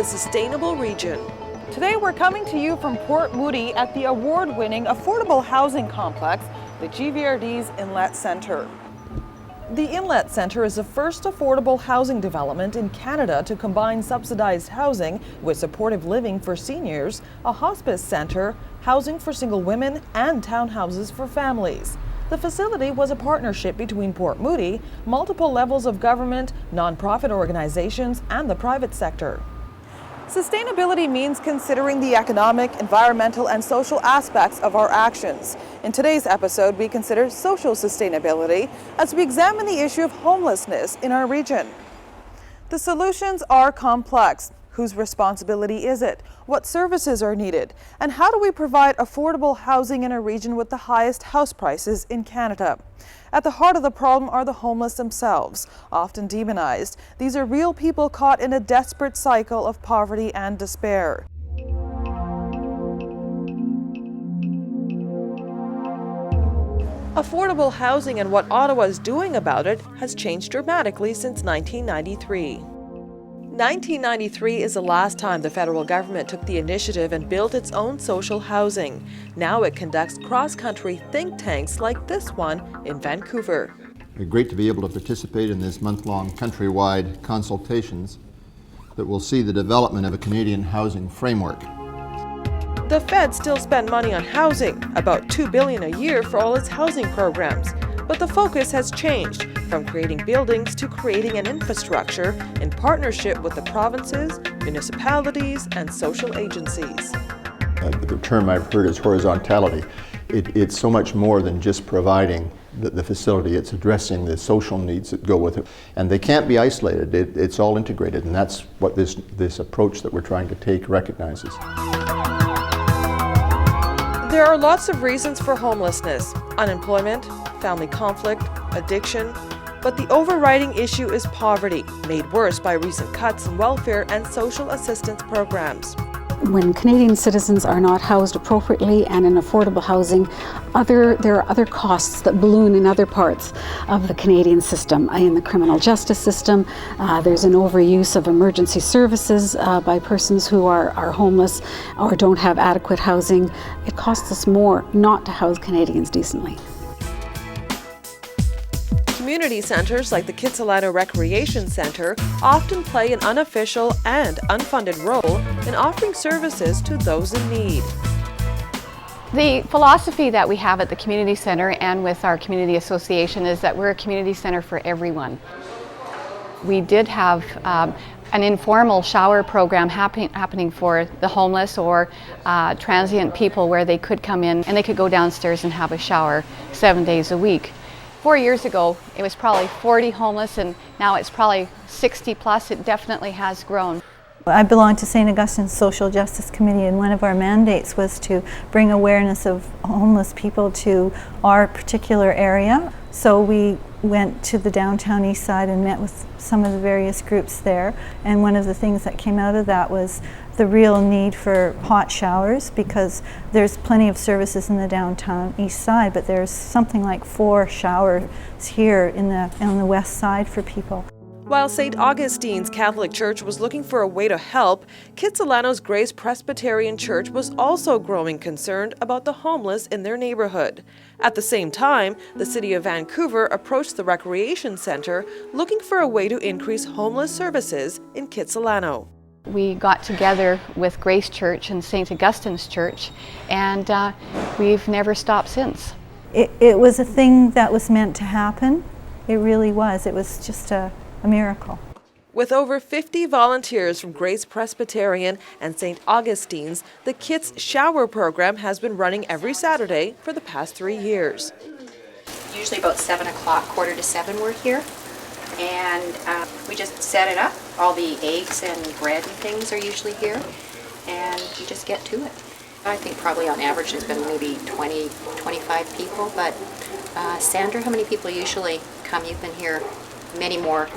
the sustainable region. Today we're coming to you from Port Moody at the award-winning affordable housing complex, the GVRD's Inlet Centre. The Inlet Centre is the first affordable housing development in Canada to combine subsidized housing with supportive living for seniors, a hospice centre, housing for single women, and townhouses for families. The facility was a partnership between Port Moody, multiple levels of government, nonprofit organizations, and the private sector. Sustainability means considering the economic, environmental, and social aspects of our actions. In today's episode, we consider social sustainability as we examine the issue of homelessness in our region. The solutions are complex. Whose responsibility is it? What services are needed? And how do we provide affordable housing in a region with the highest house prices in Canada? At the heart of the problem are the homeless themselves, often demonized. These are real people caught in a desperate cycle of poverty and despair. Affordable housing and what Ottawa is doing about it has changed dramatically since 1993. 1993 is the last time the federal government took the initiative and built its own social housing. Now it conducts cross-country think tanks like this one in Vancouver. Great to be able to participate in this month-long countrywide consultations that will see the development of a Canadian housing framework. The Fed still spend money on housing, about $2 billion a year for all its housing programs. But the focus has changed from creating buildings to creating an infrastructure in partnership with the provinces, municipalities, and social agencies. The term I've heard is horizontality. It's so much more than just providing the facility. It's addressing the social needs that go with it. And they can't be isolated. It's all integrated, and that's what this approach that we're trying to take recognizes. There are lots of reasons for homelessness: unemployment, family conflict, addiction, but the overriding issue is poverty, made worse by recent cuts in welfare and social assistance programs. When Canadian citizens are not housed appropriately and in affordable housing, there are other costs that balloon in other parts of the Canadian system. In the criminal justice system, there's an overuse of emergency services by persons who are homeless or don't have adequate housing. It costs us more not to house Canadians decently. Community centres like the Kitsilano Recreation Centre often play an unofficial and unfunded role in offering services to those in need. The philosophy that we have at the community centre and with our community association is that we're a community centre for everyone. We did have an informal shower program happening for the homeless or transient people where they could come in and they could go downstairs and have a shower 7 days a week. 4 years ago, it was probably 40 homeless, and now it's probably 60 plus. It definitely has grown. I belong to St. Augustine's Social Justice Committee, and one of our mandates was to bring awareness of homeless people to our particular area. So we went to the downtown east side and met with some of the various groups there, and one of the things that came out of that was the real need for hot showers, because there's plenty of services in the downtown east side, but there's something like 4 showers here on the west side for people. While St. Augustine's Catholic Church was looking for a way to help, Kitsilano's Grace Presbyterian Church was also growing concerned about the homeless in their neighborhood. At the same time, the City of Vancouver approached the Recreation Centre looking for a way to increase homeless services in Kitsilano. We got together with Grace Church and St. Augustine's Church, and we've never stopped since. It was a thing that was meant to happen. It really was. It was just a miracle. With over 50 volunteers from Grace Presbyterian and St. Augustine's, the Kits Shower program has been running every Saturday for the past 3 years. Usually about 7 o'clock, 6:45 we're here. And we just set it up. All the eggs and bread and things are usually here, and you just get to it. I think probably on average there's been maybe 20, 25 people, but Sandra, how many people usually come? You've been here many more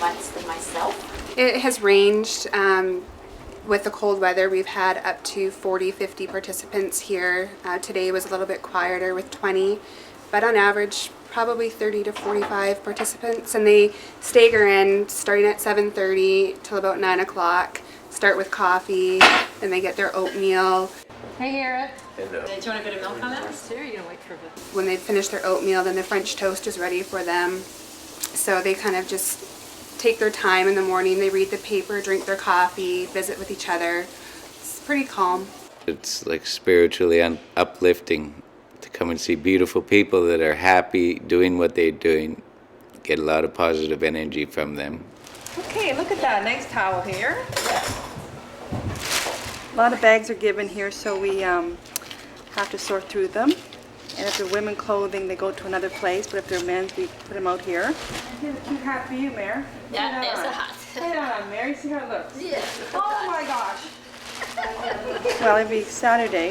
months than myself. It has ranged. With the cold weather, we've had up to 40, 50 participants here. Today was a little bit quieter with 20, but on average, probably 30 to 45 participants, and they stagger in starting at 7:30 till about 9 o'clock. start with coffee, then they get their oatmeal. Hey, Hera. Hello. Do you want a bit of milk on that? Or are you gonna wait for a bit? When they finish their oatmeal, then the French toast is ready for them. So they kind of just take their time in the morning. They read the paper, drink their coffee, visit with each other. It's pretty calm. It's like spiritually uplifting to come and see beautiful people that are happy doing what they're doing. Get a lot of positive energy from them. Okay, look at that nice towel here. A lot of bags are given here, so we have to sort through them. And if they're women clothing, they go to another place, but if they're men's, we put them out here. Here's a cute hat for you, Mare. Yeah, there's a hat. Put it on, Mary. See how it looks. Yeah. Oh my gosh. Well, every Saturday,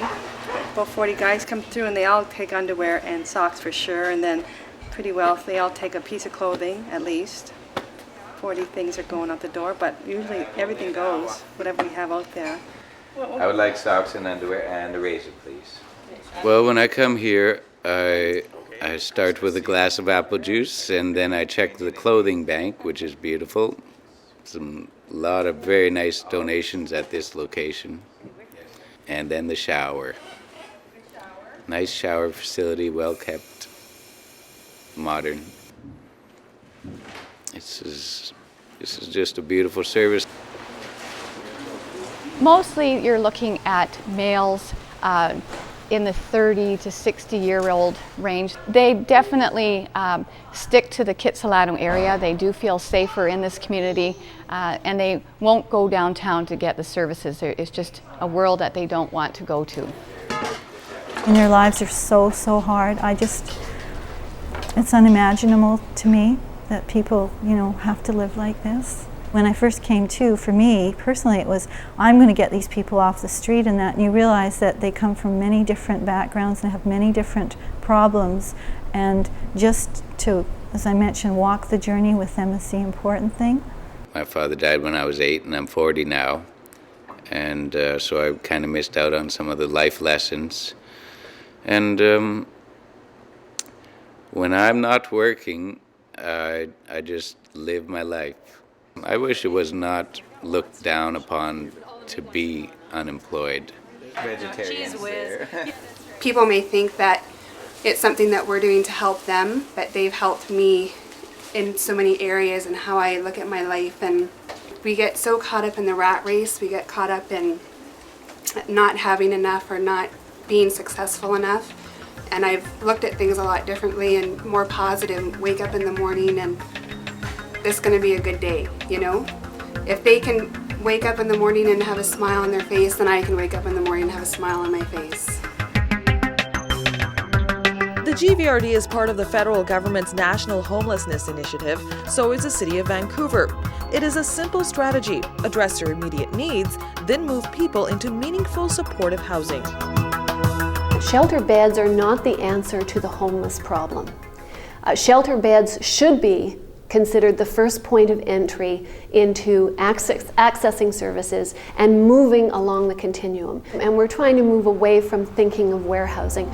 about 40 guys come through and they all take underwear and socks for sure, and then pretty well they all take a piece of clothing at least. 40 things are going out the door, but usually everything goes, whatever we have out there. I would like socks and underwear and a razor, please. Well, when I come here, I start with a glass of apple juice, and then I check the clothing bank, which is beautiful. A lot of very nice donations at this location. And then the shower. Nice shower facility, well kept, modern. This is just a beautiful service. Mostly you're looking at males in the 30 to 60-year-old range. They definitely stick to the Kitsilano area. They do feel safer in this community, and they won't go downtown to get the services. It's just a world that they don't want to go to. And their lives are so hard. It's unimaginable to me that people, have to live like this. When I first came to, for me personally, it was, I'm going to get these people off the street and that, and you realize that they come from many different backgrounds and have many different problems, and just to, as I mentioned, walk the journey with them is the important thing. My father died when I was 8, and I'm 40 now, and so I kind of missed out on some of the life lessons. And when I'm not working, I just live my life. I wish it was not looked down upon to be unemployed. Vegetarians there. People may think that it's something that we're doing to help them, but they've helped me in so many areas and how I look at my life. And we get so caught up in the rat race, we get caught up in not having enough or not being successful enough. And I've looked at things a lot differently and more positive. Wake up in the morning and it's going to be a good day, If they can wake up in the morning and have a smile on their face, then I can wake up in the morning and have a smile on my face. The GVRD is part of the federal government's National Homelessness Initiative, so is the City of Vancouver. It is a simple strategy: address their immediate needs, then move people into meaningful supportive housing. Shelter beds are not the answer to the homeless problem. Shelter beds should be considered the first point of entry into accessing services and moving along the continuum. And we're trying to move away from thinking of warehousing.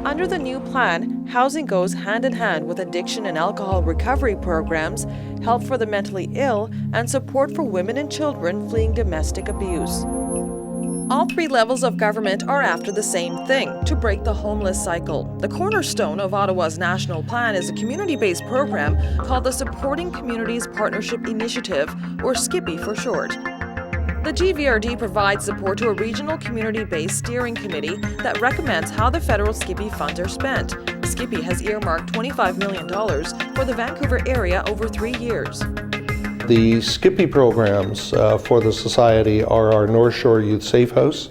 Under the new plan, housing goes hand in hand with addiction and alcohol recovery programs, help for the mentally ill, and support for women and children fleeing domestic abuse. All 3 levels of government are after the same thing: to break the homeless cycle. The cornerstone of Ottawa's national plan is a community-based program called the Supporting Communities Partnership Initiative, or SCIPI for short. The GVRD provides support to a regional community-based steering committee that recommends how the federal SCIPI funds are spent. SCIPI has earmarked $25 million for the Vancouver area over 3 years. The SCIPI programs for the Society are our North Shore Youth Safe House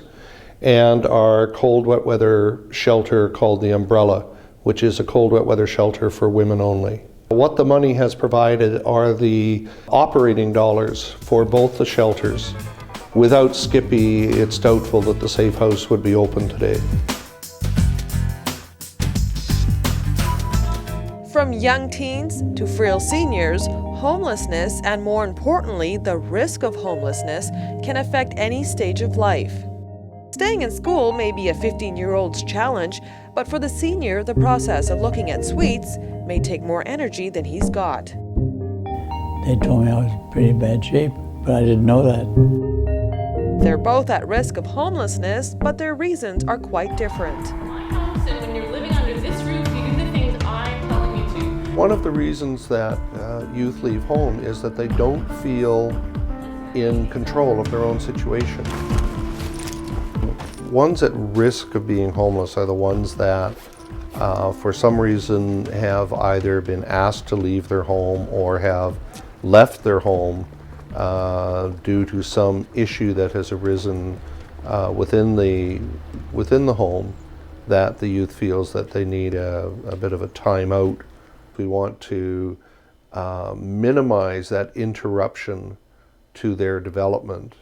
and our cold wet weather shelter called the Umbrella, which is a cold wet weather shelter for women only. What the money has provided are the operating dollars for both the shelters. Without SCIPI, it's doubtful that the Safe House would be open today. From young teens to frail seniors, homelessness, and more importantly, the risk of homelessness, can affect any stage of life. Staying in school may be a 15-year-old's challenge, but for the senior, the process of looking at suites may take more energy than he's got. They told me I was in pretty bad shape, but I didn't know that. both at risk of homelessness, but their reasons are quite different. And when you're living under this roof, you do the things I'm telling you to. One of the reasons that youth leave home is that they don't feel in control of their own situation. Ones at risk of being homeless are the ones that for some reason have either been asked to leave their home or have left their home due to some issue that has arisen within the home that the youth feels that they need a bit of a timeout. We want to minimize that interruption to their development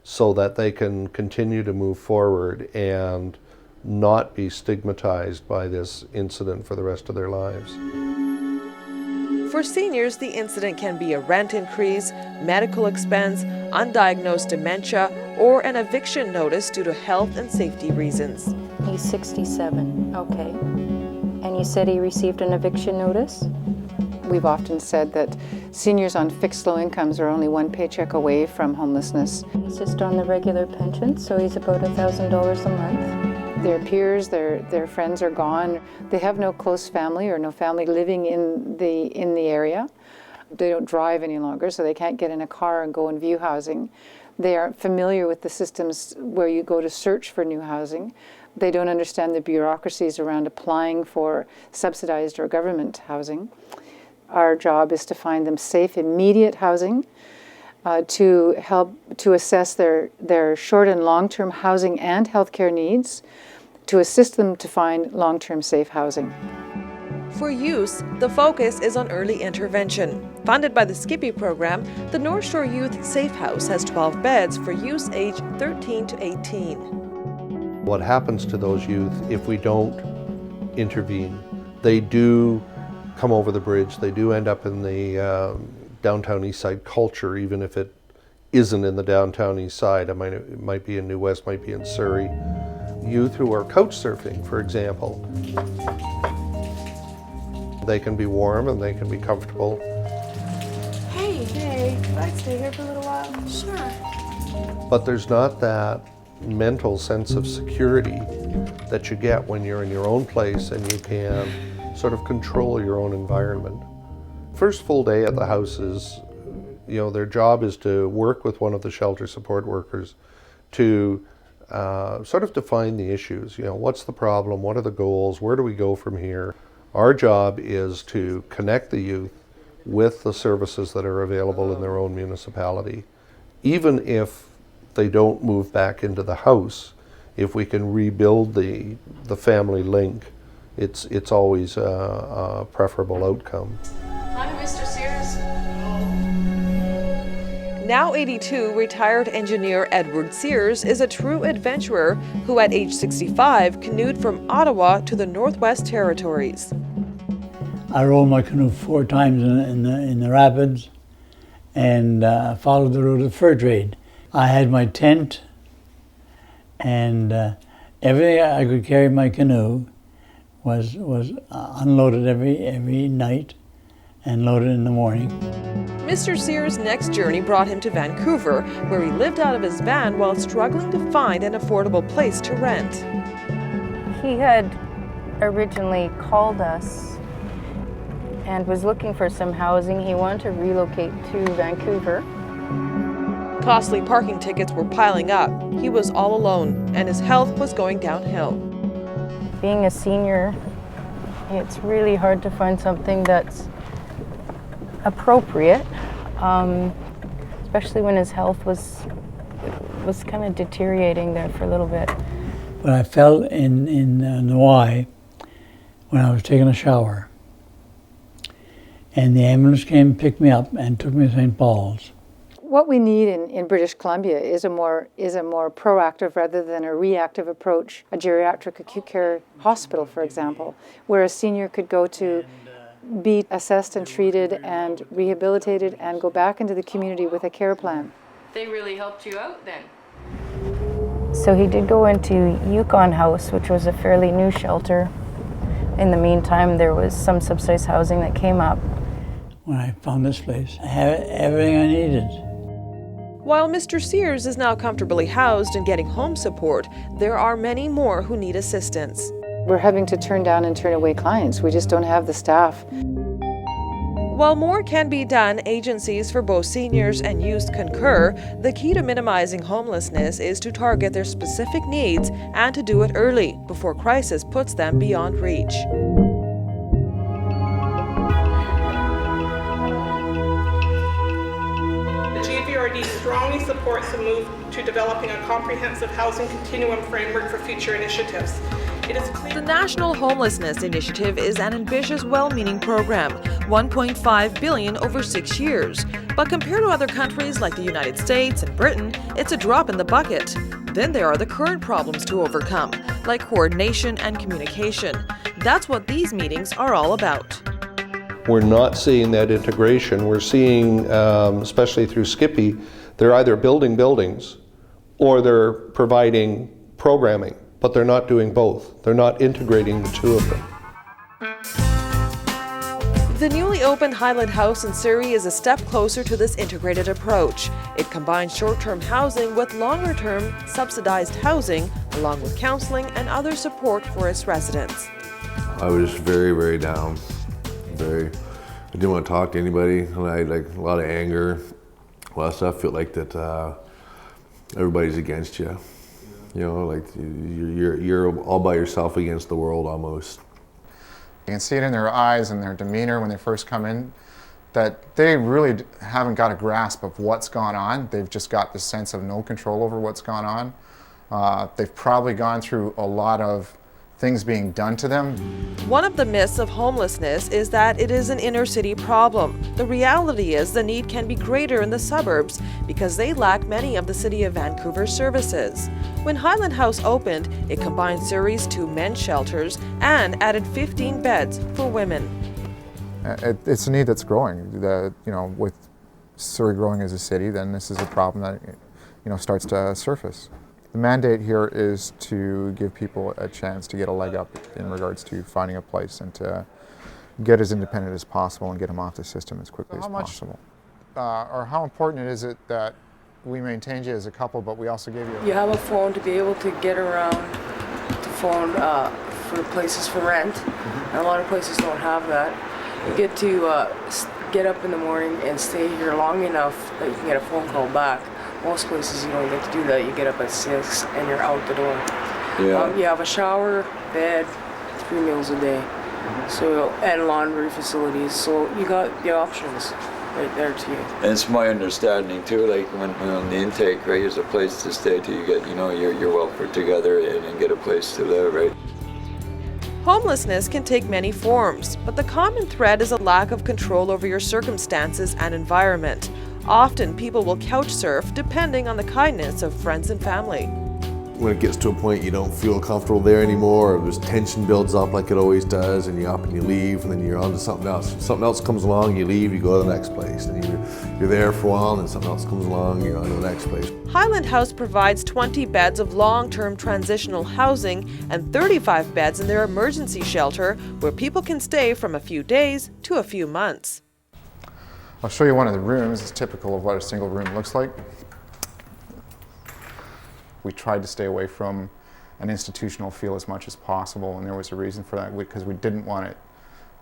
so that they can continue to move forward and not be stigmatized by this incident for the rest of their lives. For seniors, the incident can be a rent increase, medical expense, undiagnosed dementia, or an eviction notice due to health and safety reasons. He's 67, okay. And you said he received an eviction notice? We've often said that seniors on fixed low incomes are only one paycheck away from homelessness. He's just on the regular pension, so he's about $1,000 a month. Their peers, their friends are gone. They have no close family or no family living in the area. They don't drive any longer, so they can't get in a car and go and view housing. They aren't familiar with the systems where you go to search for new housing. They don't understand the bureaucracies around applying for subsidized or government housing. Our job is to find them safe, immediate housing, to help to assess their short and long-term housing and healthcare needs, to assist them to find long-term safe housing. For youth, the focus is on early intervention. Funded by the Skippy program, the North Shore Youth Safe House has 12 beds for youths aged 13 to 18. What happens to those youth if we don't intervene? They do come over the bridge. They do end up in the downtown east side culture, even if it isn't in the downtown east side. It might be in New West, might be in Surrey. Youth who are couch surfing, for example, they can be warm and they can be comfortable. Hey, can I stay here for a little while? Sure. But there's not that mental sense of security that you get when you're in your own place and you can sort of control your own environment. First full day at the house is, their job is to work with one of the shelter support workers to sort of define the issues. What's the problem? What are the goals? Where do we go from here? Our job is to connect the youth with the services that are available in their own municipality. Even if they don't move back into the house, if we can rebuild the family link, it's always a preferable outcome. Hi, Mr. Sears. Now 82, retired engineer Edward Sears is a true adventurer who at age 65 canoed from Ottawa to the Northwest Territories. I rowed my canoe 4 times in the rapids and followed the route of fur trade. I had my tent and everything I could carry in my canoe was unloaded every night and loaded in the morning. Mr. Sears' next journey brought him to Vancouver, where he lived out of his van while struggling to find an affordable place to rent. He had originally called us and was looking for some housing. He wanted to relocate to Vancouver. Costly parking tickets were piling up. He was all alone, and his health was going downhill. Being a senior, it's really hard to find something that's appropriate, especially when his health was kind of deteriorating there for a little bit. But I fell in the Y when I was taking a shower, and the ambulance came and picked me up and took me to St. Paul's. What we need in British Columbia is a more proactive rather than a reactive approach. A geriatric acute care hospital, for example, where a senior could go to be assessed and treated and rehabilitated and go back into the community with a care plan. They really helped you out then? So he did go into Yukon House, which was a fairly new shelter. In the meantime, there was some subsidized housing that came up. When I found this place, I had everything I needed. While Mr. Sears is now comfortably housed and getting home support, there are many more who need assistance. We're having to turn down and turn away clients. We just don't have the staff. While more can be done, agencies for both seniors and youth concur, the key to minimizing homelessness is to target their specific needs and to do it early, before crisis puts them beyond reach. The GVRD strongly supports the move to developing a comprehensive housing continuum framework for future initiatives. It is clear the National Homelessness Initiative is an ambitious, well-meaning program, $1.5 billion over 6 years. But compared to other countries like the United States and Britain, it's a drop in the bucket. Then there are the current problems to overcome, like coordination and communication. That's what these meetings are all about. We're not seeing that integration. We're seeing, especially through Skippy, they're either building buildings or they're providing programming, but they're not doing both. They're not integrating the two of them. The newly opened Highland House in Surrey is a step closer to this integrated approach. It combines short-term housing with longer-term subsidized housing, along with counseling and other support for its residents. I was very, very down. I didn't want to talk to anybody. I had a lot of anger, a lot of stuff. I feel like that everybody's against you. You know, like you're all by yourself against the world almost. You can see it in their eyes and their demeanor when they first come in, that they really haven't got a grasp of what's gone on. They've just got this sense of no control over what's gone on. They've probably gone through a lot of things being done to them. One of the myths of homelessness is that it is an inner city problem. The reality is the need can be greater in the suburbs because they lack many of the City of Vancouver's services. When Highland House opened, it combined Surrey's 2 men's shelters and added 15 beds for women. It's a need that's growing. With Surrey growing as a city, then this is a problem that starts to surface. The mandate here is to give people a chance to get a leg up in regards to finding a place and to get as independent as possible and get them off the system as quickly as possible. Or how important is it that we maintained you as a couple, but we also gave you You have a phone to be able to get around, to phone for places for rent. And a lot of places don't have that. You get to get up in the morning and stay here long enough that you can get a phone call back. Most places you don't get to do that. You get up at 6 and you're out the door. Yeah. You have a shower, bed, 3 meals a day, and laundry facilities. So you got the options right there to you. And it's my understanding too, like when on the intake, right, there's a place to stay till you get, you're well put together and get a place to live, right? Homelessness can take many forms, but the common thread is a lack of control over your circumstances and environment. Often people will couch surf depending on the kindness of friends and family. When it gets to a point you don't feel comfortable there anymore, or there's tension builds up like it always does, and you up and you leave, and then you're on to something else. Something else comes along, you leave, you go to the next place. And you're there for a while, and then something else comes along, you're on to the next place. Highland House provides 20 beds of long-term transitional housing and 35 beds in their emergency shelter, where people can stay from a few days to a few months. I'll show you one of the rooms. It's typical of what a single room looks like. We tried to stay away from an institutional feel as much as possible, and there was a reason for that, because we didn't want to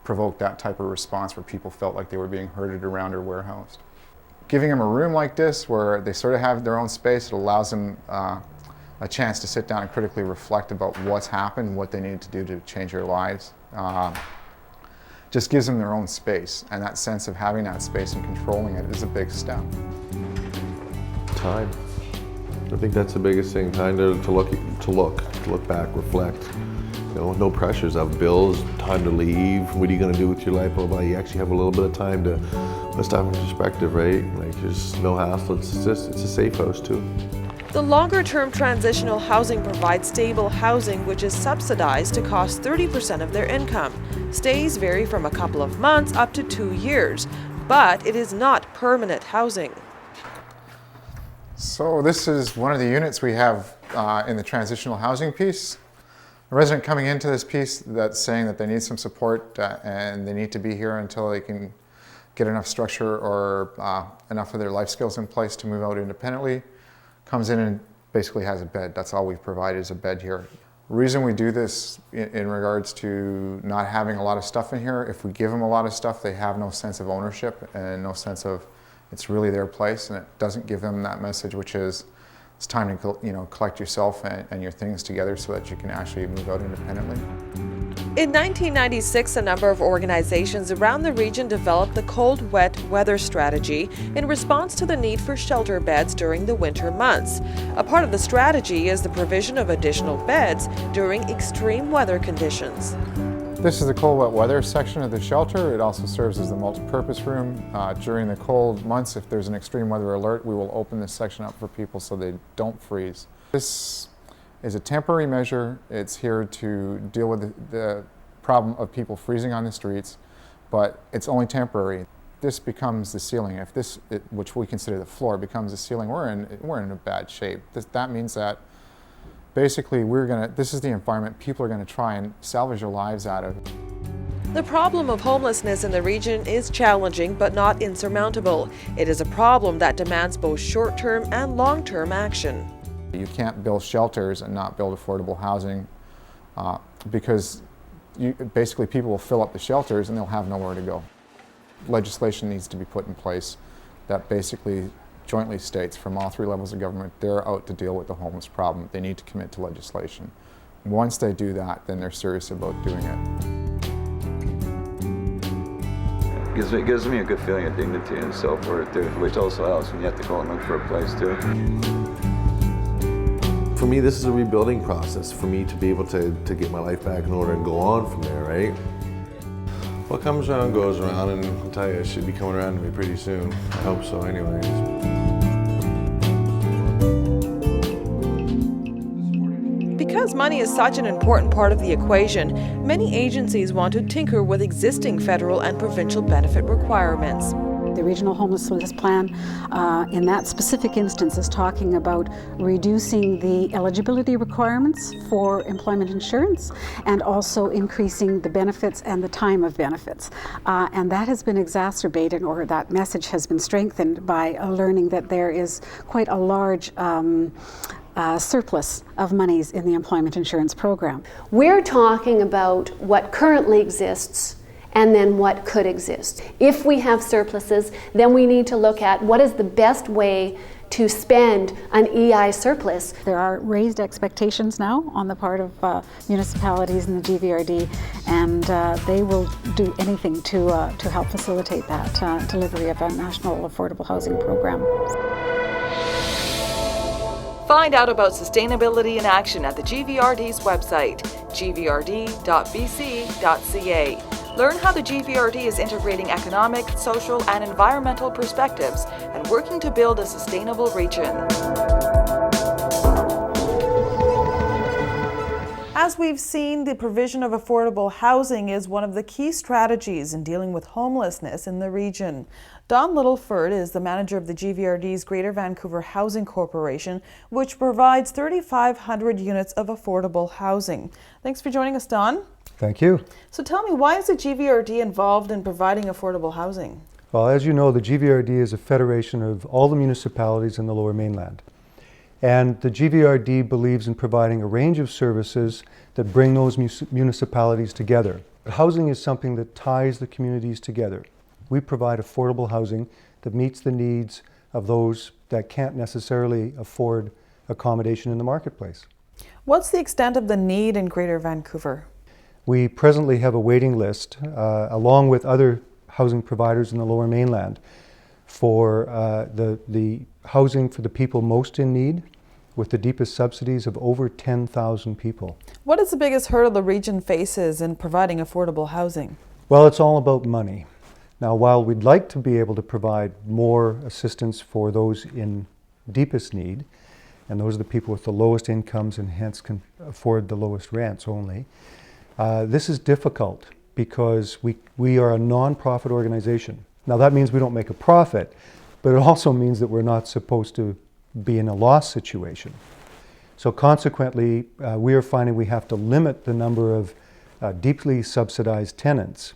provoke that type of response where people felt like they were being herded around or warehoused. Giving them a room like this where they sort of have their own space, it allows them a chance to sit down and critically reflect about what's happened, what they need to do to change their lives. Just gives them their own space, and that sense of having that space and controlling it is a big step. Time. I think that's the biggest thing. Time to look back, reflect. No pressures of bills, time to leave. What are you going to do with your life? Well, you actually have a little bit of time to put stuff in perspective, right? Like there's no hassle. It's a safe house too. The longer-term transitional housing provides stable housing, which is subsidized to cost 30% of their income. Stays vary from a couple of months up to 2 years, but it is not permanent housing. So this is one of the units we have in the transitional housing piece. A resident coming into this piece that's saying that they need some support and they need to be here until they can get enough structure or enough of their life skills in place to move out independently, comes in and basically has a bed. That's all we've provided is a bed here. The reason we do this in regards to not having a lot of stuff in here, if we give them a lot of stuff, they have no sense of ownership and no sense of it's really their place, and it doesn't give them that message, which is it's time to collect yourself and your things together so that you can actually move out independently. In 1996, a number of organizations around the region developed the cold, wet weather strategy in response to the need for shelter beds during the winter months. A part of the strategy is the provision of additional beds during extreme weather conditions. This is the cold, wet weather section of the shelter. It also serves as the multi-purpose room. During the cold months, if there's an extreme weather alert, we will open this section up for people so they don't freeze. This is a temporary measure. It's here to deal with the problem of people freezing on the streets, but it's only temporary. This becomes the ceiling. If this, which we consider the floor, becomes the ceiling, we're in a bad shape. That means that basically this is the environment people are going to try and salvage their lives out of. The problem of homelessness in the region is challenging but not insurmountable. It is a problem that demands both short-term and long-term action. You can't build shelters and not build affordable housing because basically people will fill up the shelters and they'll have nowhere to go. Legislation needs to be put in place that basically jointly states from all three levels of government they're out to deal with the homeless problem. They need to commit to legislation. Once they do that, then they're serious about doing it. It gives me a good feeling of dignity and self-worth, which also helps when you have to go and look for a place too. For me, this is a rebuilding process for me to be able to get my life back in order and go on from there, right? What comes around goes around, and I'll tell you, it should be coming around to me pretty soon. I hope so anyways. Because money is such an important part of the equation, many agencies want to tinker with existing federal and provincial benefit requirements. The Regional Homelessness Plan, in that specific instance, is talking about reducing the eligibility requirements for employment insurance and also increasing the benefits and the time of benefits. And that has been exacerbated, or that message has been strengthened by learning that there is quite a large surplus of monies in the employment insurance program. We're talking about what currently exists and then what could exist. If we have surpluses, then we need to look at what is the best way to spend an EI surplus. There are raised expectations now on the part of municipalities in the GVRD, and they will do anything to help facilitate that delivery of a national affordable housing program. Find out about sustainability in action at the GVRD's website, gvrd.bc.ca. Learn how the GVRD is integrating economic, social, and environmental perspectives and working to build a sustainable region. As we've seen, the provision of affordable housing is one of the key strategies in dealing with homelessness in the region. Don Littleford is the manager of the GVRD's Greater Vancouver Housing Corporation, which provides 3,500 units of affordable housing. Thanks for joining us, Don. Thank you. So tell me, why is the GVRD involved in providing affordable housing? Well, as you know, the GVRD is a federation of all the municipalities in the Lower Mainland. And the GVRD believes in providing a range of services that bring those municipalities together. Housing is something that ties the communities together. We provide affordable housing that meets the needs of those that can't necessarily afford accommodation in the marketplace. What's the extent of the need in Greater Vancouver? We presently have a waiting list, along with other housing providers in the Lower Mainland, for the housing for the people most in need, with the deepest subsidies of over 10,000 people. What is the biggest hurdle the region faces in providing affordable housing? Well, it's all about money. Now, while we'd like to be able to provide more assistance for those in deepest need, and those are the people with the lowest incomes and hence can afford the lowest rents only, this is difficult because we are a non-profit organization. Now that means we don't make a profit, but it also means that we're not supposed to be in a loss situation. So consequently, we are finding we have to limit the number of deeply subsidized tenants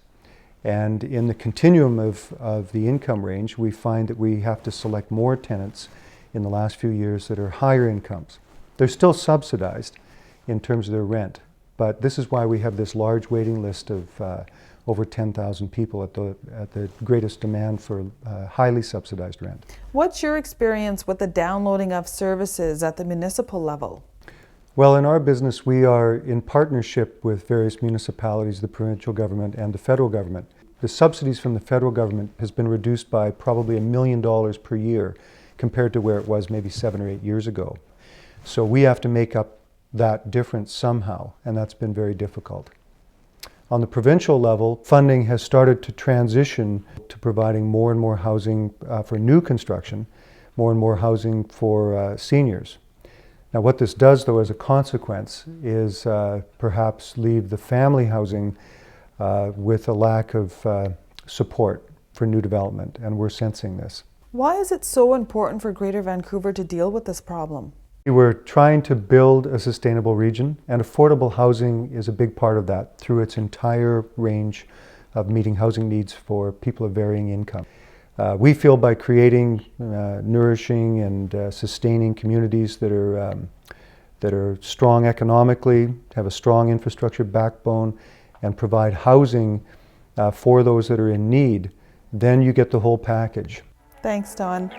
And in the continuum of the income range, we find that we have to select more tenants in the last few years that are higher incomes. They're still subsidized in terms of their rent, but this is why we have this large waiting list of over 10,000 people at the greatest demand for highly subsidized rent. What's your experience with the downloading of services at the municipal level? Well, in our business, we are in partnership with various municipalities, the provincial government and the federal government. The subsidies from the federal government has been reduced by probably $1 million per year compared to where it was maybe 7 or 8 years ago. So we have to make up that difference somehow, and that's been very difficult. On the provincial level, funding has started to transition to providing more and more housing for new construction, more and more housing for seniors. Now what this does, though, as a consequence is perhaps leave the family housing with a lack of support for new development, and we're sensing this. Why is it so important for Greater Vancouver to deal with this problem? We're trying to build a sustainable region, and affordable housing is a big part of that through its entire range of meeting housing needs for people of varying income. We feel by creating nourishing and sustaining communities that are strong economically, have a strong infrastructure backbone, and provide housing for those that are in need, then you get the whole package. Thanks, Don.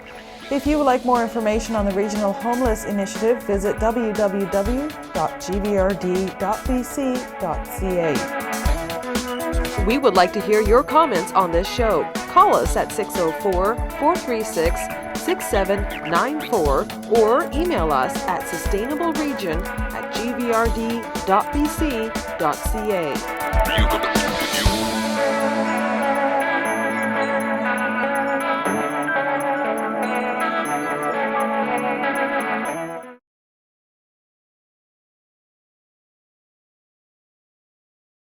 If you would like more information on the Regional Homeless Initiative, visit www.gvrd.bc.ca. We would like to hear your comments on this show. Call us at 604-436-6794 or email us at sustainableregion@gvrd.bc.ca.